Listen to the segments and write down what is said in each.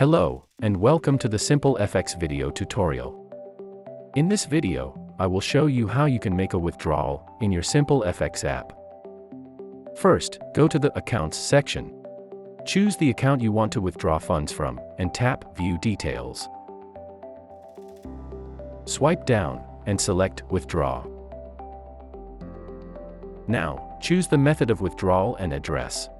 Hello, and welcome to the SimpleFX video tutorial. In this video, I will show you how you can make a withdrawal in your SimpleFX app. First, go to the Accounts section. Choose the account you want to withdraw funds from, and tap View Details. Swipe down, and select Withdraw. Now, choose the method of withdrawal and address.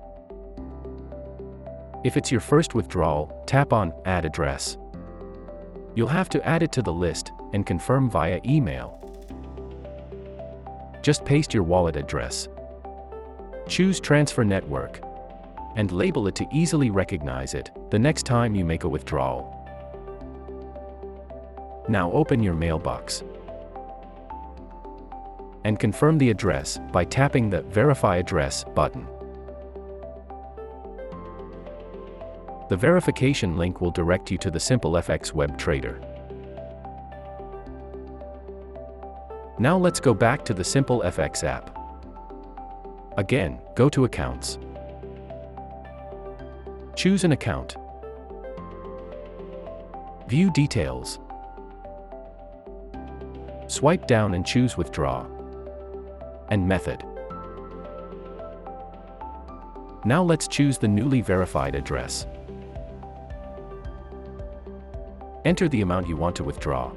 If it's your first withdrawal, tap on Add Address. You'll have to add it to the list, and confirm via email. Just paste your wallet address. Choose Transfer Network, and label it to easily recognize it the next time you make a withdrawal. Now open your mailbox and confirm the address by tapping the Verify Address button. The verification link will direct you to the SimpleFX web trader. Now let's go back to the SimpleFX app. Again, go to Accounts. Choose an account. View Details. Swipe down and choose Withdraw and Method. Now let's choose the newly verified address. Enter the amount you want to withdraw.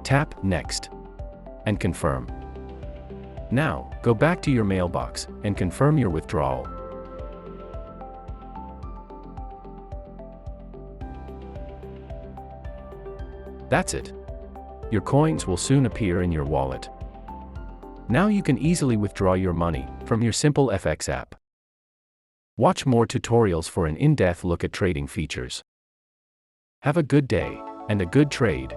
Tap Next and confirm. Now, go back to your mailbox and confirm your withdrawal. That's it. Your coins will soon appear in your wallet. Now you can easily withdraw your money from your SimpleFX app. Watch more tutorials for an in-depth look at trading features. Have a good day and a good trade.